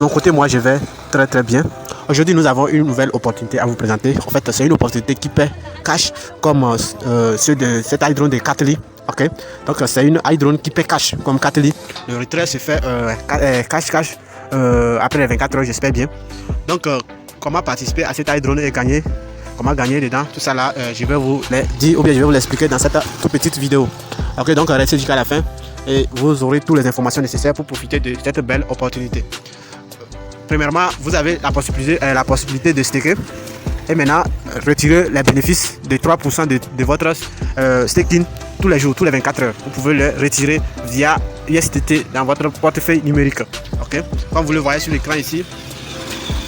De mon côté, moi, je vais très bien. Aujourd'hui, nous avons une nouvelle opportunité à vous présenter. En fait, c'est une opportunité qui paie cash comme ceux de cet iDrone de Catly. Ok, donc c'est une iDrone qui paie cash comme Catly. Le retrait se fait cash après les 24 heures, j'espère bien. Donc, comment participer à cet iDrone et gagner, comment gagner dedans, tout ça là, je vais vous le dire ou bien je vais vous l'expliquer dans cette toute petite vidéo. Ok, donc restez jusqu'à la fin et vous aurez toutes les informations nécessaires pour profiter de cette belle opportunité. Premièrement, vous avez la possibilité de staker et maintenant retirer les bénéfices de 3% de votre staking tous les jours, tous les 24 heures. Vous pouvez le retirer via USDT dans votre portefeuille numérique. Ok, comme vous le voyez sur l'écran ici,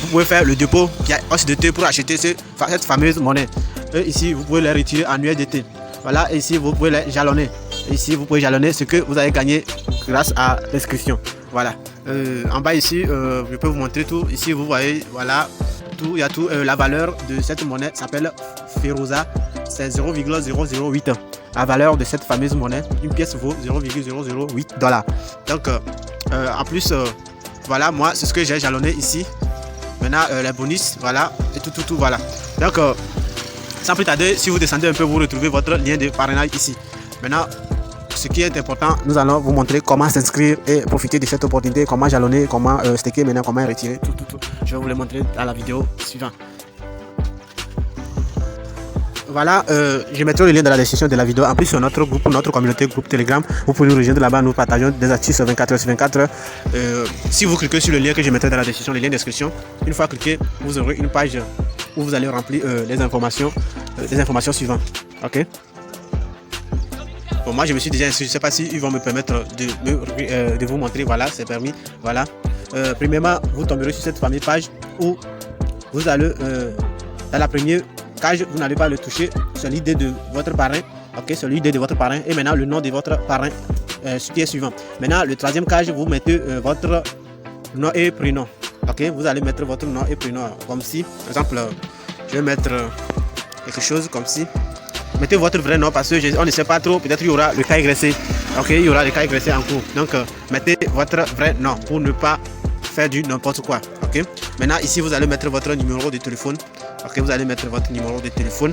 vous pouvez faire le dépôt qui a USDT pour acheter cette fameuse monnaie. Et ici, vous pouvez les retirer en USDT. Voilà, et ici, vous pouvez les jalonner. Et ici, vous pouvez jalonner ce que vous avez gagné grâce à l'inscription. Voilà. En bas ici, je peux vous montrer tout. Ici, vous voyez, voilà, tout. Il y a tout. La valeur de cette monnaie s'appelle Feroza. C'est 0,008. La valeur de cette fameuse monnaie, une pièce vaut 0,008 $. Donc, en plus, voilà, moi, c'est ce que j'ai jalonné ici. Maintenant, les bonus, voilà, et tout, voilà. Donc, sans plus tarder, si vous descendez un peu, vous retrouvez votre lien de parrainage ici. Maintenant, ce qui est important, nous allons vous montrer comment s'inscrire et profiter de cette opportunité, comment jalonner, comment staker, maintenant comment retirer, tout. Je vais vous le montrer dans la vidéo suivante. Voilà, je mettrai le lien dans la description de la vidéo. En plus, sur notre groupe, notre communauté, groupe Telegram, vous pouvez nous rejoindre là-bas. Nous partageons des astuces 24 heures sur 24 heures. Si vous cliquez sur le lien que je mettrai dans la description, le lien d'inscription, une fois cliqué, vous aurez une page où vous allez remplir les informations suivantes. Ok. Bon, moi je me suis déjà inscrit, je ne sais pas s'ils vont me permettre de vous montrer. Voilà, c'est permis. Voilà. Premièrement, vous tomberez sur cette fameuse page où vous allez dans la première cage, vous n'allez pas le toucher, c'est l'idée de votre parrain. Ok, c'est l'idée de votre parrain et maintenant le nom de votre parrain, ce qui est suivant. Maintenant, le troisième cage, vous mettez votre nom et prénom. Ok, vous allez mettre votre nom et prénom comme si, par exemple, je vais mettre quelque chose comme si. Mettez votre vrai nom parce qu'on ne sait pas trop, peut-être il y aura le KYC. Ok, il y aura le KYC en cours. Donc, mettez votre vrai nom pour ne pas faire du n'importe quoi. Ok, maintenant ici vous allez mettre votre numéro de téléphone. Ok, vous allez mettre votre numéro de téléphone.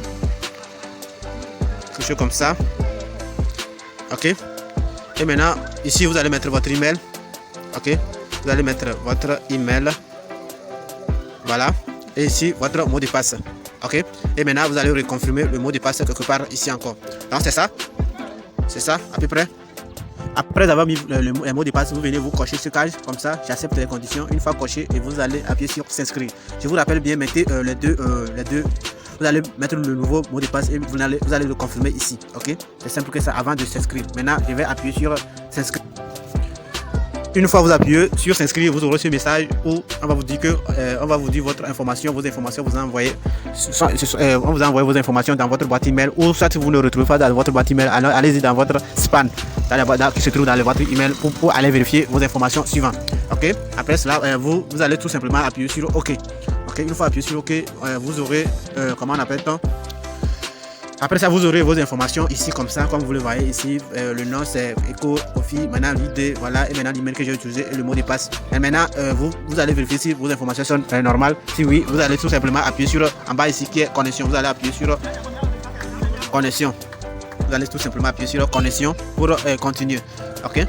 Quelque chose comme ça. Ok, et maintenant ici vous allez mettre votre email. Ok, vous allez mettre votre email. Voilà, et ici votre mot de passe. Ok, et maintenant vous allez reconfirmer le mot de passe quelque part ici encore. Donc c'est ça à peu près. Après avoir mis le mot de passe, vous venez vous cocher ce cage comme ça, j'accepte les conditions. Une fois coché, et vous allez appuyer sur s'inscrire. Je vous rappelle bien, mettez les deux. Vous allez mettre le nouveau mot de passe et vous allez le confirmer ici. Ok, c'est simple que ça avant de s'inscrire. Maintenant, je vais appuyer sur s'inscrire. Une fois vous appuyez sur s'inscrire, vous aurez ce message où on va vous dire que on va vous dire votre information, vos informations, vous envoyez, on vous envoie vos informations dans votre boîte email ou soit vous ne retrouvez pas dans votre boîte email, alors allez-y dans votre spam, qui se trouve dans votre email pour aller vérifier vos informations suivantes. Ok. Après cela, vous allez tout simplement appuyer sur OK. Ok. Une fois appuyé sur OK, vous aurez comment on appelle ça. Après ça, vous aurez vos informations ici comme ça, comme vous le voyez ici. Le nom c'est EcoOfi, maintenant l'idée, voilà, et maintenant l'email que j'ai utilisé et le mot de passe. Et maintenant, vous allez vérifier si vos informations sont normales. Si oui, vous allez tout simplement appuyer sur en bas ici qui est connexion. Vous allez appuyer sur connexion. Vous allez tout simplement appuyer sur connexion pour continuer. Ok.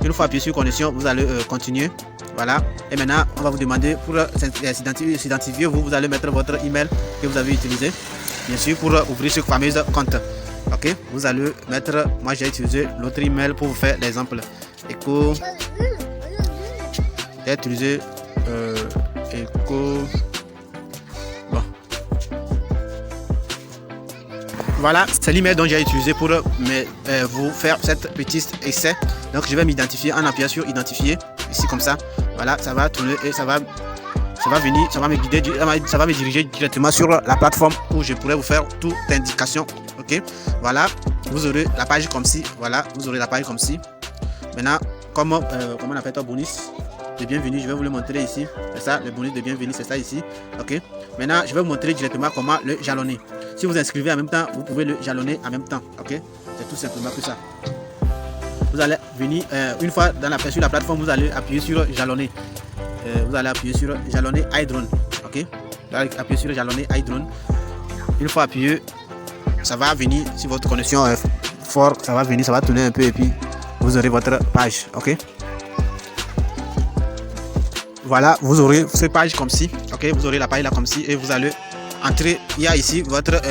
Une fois appuyé sur connexion, vous allez continuer. Voilà. Et maintenant, on va vous demander pour s'identifier. Vous allez mettre votre email que vous avez utilisé. Bien sûr, pour ouvrir ce fameux compte. Ok, vous allez mettre, moi j'ai utilisé l'autre email pour vous faire l'exemple. Eco, j'ai utilisé Eco. Bon, voilà, c'est l'email dont j'ai utilisé pour vous faire cette petite essai. Donc je vais m'identifier en appuyant sur identifier ici comme ça. Voilà, ça va tourner et ça va venir, ça va me guider, ça va me diriger directement sur la plateforme où je pourrais vous faire toute indication. Ok, voilà, vous aurez la page comme ci. Voilà, vous aurez la page comme ci. Maintenant, comment on appelle ça, bonus de bienvenue, je vais vous le montrer ici. C'est ça, le bonus de bienvenue, c'est ça ici. Ok, maintenant je vais vous montrer directement comment le jalonner. Si vous inscrivez en même temps, vous pouvez le jalonner en même temps. Ok, c'est tout simplement que ça. Vous allez venir une fois sur la plateforme, vous allez appuyer sur jalonner. vous allez appuyer sur jalonner iDrone. Ok, vous allez appuyer sur jalonner iDrone. Une fois appuyé, ça va venir, si votre connexion est forte, ça va venir, ça va tourner un peu et puis vous aurez votre page. Ok, voilà, vous aurez cette page comme ci. Ok, vous aurez la page là comme ci et vous allez entrer. Il y a ici votre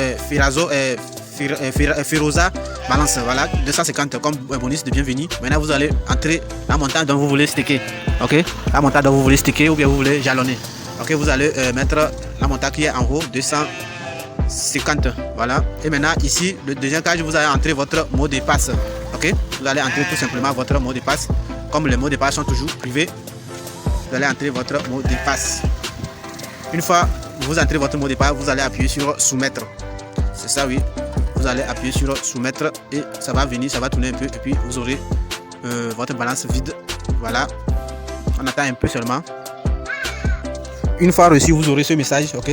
Feroza balance, voilà, 250 comme bonus de bienvenue. Maintenant vous allez entrer la montant dont vous voulez staker. Ok, la montant dont vous voulez staker ou bien vous voulez jalonner. Ok, vous allez mettre la montant qui est en haut, 250. Voilà, et maintenant ici le deuxième cage, vous allez entrer votre mot de passe. Ok, vous allez entrer tout simplement votre mot de passe. Comme les mots de passe sont toujours privés, vous allez entrer votre mot de passe. Une fois vous entrez votre mot de passe, vous allez appuyer sur soumettre. C'est ça, oui. Vous allez appuyer sur soumettre et ça va venir, ça va tourner un peu et puis vous aurez votre balance vide. Voilà, on attend un peu seulement. Une fois reçu, vous aurez ce message. Ok,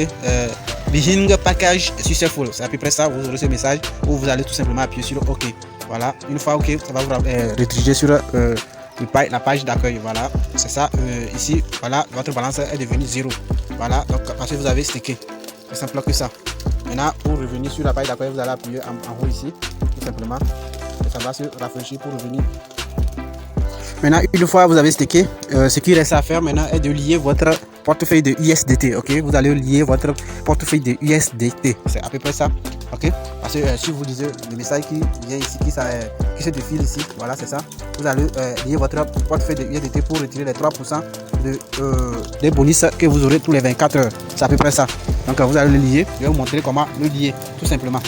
Beginning package successful. C'est à peu près ça. Vous aurez ce message où vous allez tout simplement appuyer sur OK. Voilà, une fois OK, ça va vous rediriger sur la page d'accueil. Voilà, c'est ça. Ici, voilà, votre balance est devenue 0. Voilà, donc parce que vous avez stacké. C'est simple que ça. Maintenant, pour revenir sur la page d'accueil, vous allez appuyer en haut ici, tout simplement. Et ça va se rafraîchir pour revenir. Maintenant, une fois vous avez stacké, ce qui reste à faire maintenant est de lier votre portefeuille de USDT. Ok, vous allez lier votre portefeuille de USDT. C'est à peu près ça. Ok, parce que si vous lisez le message qui vient ici, qui se défile ici, voilà, c'est ça. Vous allez lier votre portefeuille de USDT pour retirer les 3% des bonus que vous aurez tous les 24 heures. C'est à peu près ça. Donc vous allez le lier. Je vais vous montrer comment le lier, tout simplement.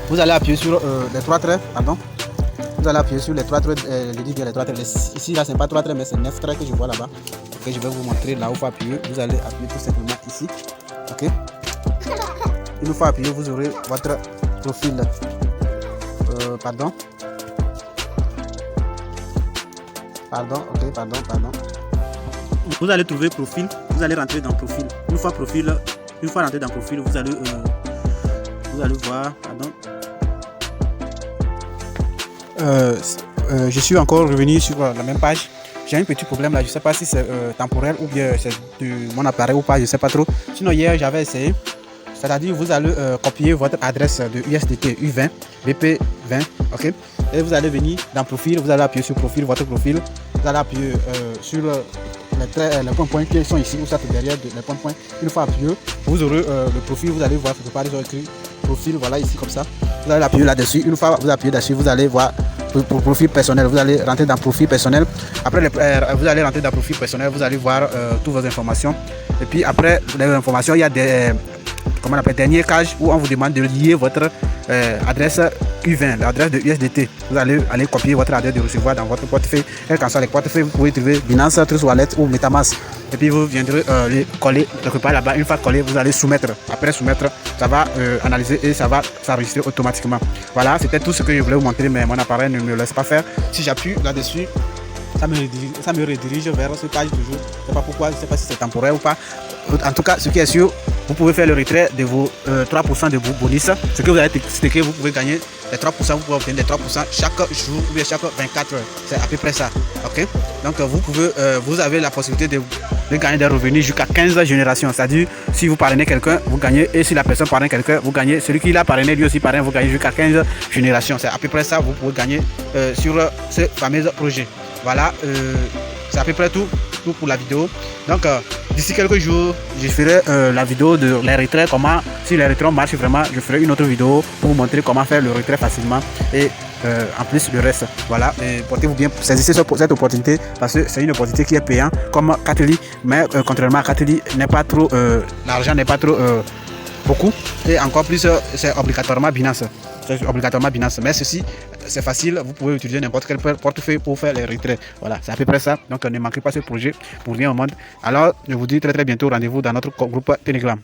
Vous allez appuyer sur les 3 traits, pardon. Vous allez appuyer sur les 3 traits, les 3 traits. Ici, là, c'est pas 3 traits, mais c'est 9 traits que je vois là-bas. Ok, je vais vous montrer là où il faut appuyer. Vous allez appuyer tout simplement ici. Ok. Une fois appuyé, vous aurez votre profil. Pardon. Ok, pardon. Vous allez trouver profil. Vous allez rentrer dans profil. Une fois rentré dans profil, vous allez voir. Pardon. Je suis encore revenu sur la même page. J'ai un petit problème là, je ne sais pas si c'est temporaire ou bien c'est de mon appareil ou pas, je ne sais pas trop. Sinon hier j'avais essayé, c'est-à-dire vous allez copier votre adresse de USDT U20, BP20, ok, et vous allez venir dans profil, vous allez appuyer sur profil, votre profil, vous allez appuyer sur les points qui sont ici ou ça derrière les points. Une fois appuyé, vous aurez le profil, vous allez voir quelque part ils ont écrit profil, voilà ici comme ça. Vous allez appuyer là-dessus. Une fois vous appuyez dessus, vous allez voir pour profil personnel. Vous allez rentrer dans profil personnel. Après, vous allez rentrer dans profil personnel. Vous allez voir toutes vos informations. Et puis après les informations, il y a des dernier cage où on vous demande de lier votre adresse U20, l'adresse de USDT. Vous allez aller copier votre adresse de recevoir dans votre portefeuille. Quel qu'en soit les portefeuilles, vous pouvez trouver Binance, Trust Wallet ou Metamask. Et puis vous viendrez les coller quelque part là-bas. Une fois collé, vous allez soumettre. Après soumettre, ça va analyser et ça va s'enregistrer automatiquement. Voilà, c'était tout ce que je voulais vous montrer, mais mon appareil ne me laisse pas faire. Si j'appuie là-dessus, ça me redirige vers ce page toujours. Je ne sais pas pourquoi, je ne sais pas si c'est temporaire ou pas. En tout cas, ce qui est sûr, vous pouvez faire le retrait de vos 3% de vos bonus. Ce que vous avez stacké, vous pouvez gagner les 3%, vous pouvez obtenir les 3% chaque jour ou bien chaque 24 heures. C'est à peu près ça. Ok. Donc vous avez la possibilité de gagner des revenus jusqu'à 15 générations. C'est-à-dire, si vous parrainez quelqu'un, vous gagnez. Et si la personne parraine quelqu'un, vous gagnez. Celui qui l'a parrainé, lui aussi parraine, vous gagnez jusqu'à 15 générations. C'est à peu près ça, vous pouvez gagner sur ce fameux projet. Voilà, c'est à peu près tout pour la vidéo. Donc d'ici quelques jours, je ferai la vidéo de les retraits, comment, si les retraits marchent vraiment, je ferai une autre vidéo pour vous montrer comment faire le retrait facilement et en plus le reste. Voilà, et portez-vous bien, saisissez cette opportunité parce que c'est une opportunité qui est payante comme Kateli, mais contrairement à Kateli, n'est pas trop, l'argent n'est pas trop beaucoup et encore plus c'est obligatoirement Binance. C'est obligatoirement Binance, mais ceci c'est facile, vous pouvez utiliser n'importe quel portefeuille pour faire les retraits. Voilà, c'est à peu près ça. Donc ne manquez pas ce projet pour rien au monde. Alors je vous dis très bientôt, rendez-vous dans notre groupe Telegram.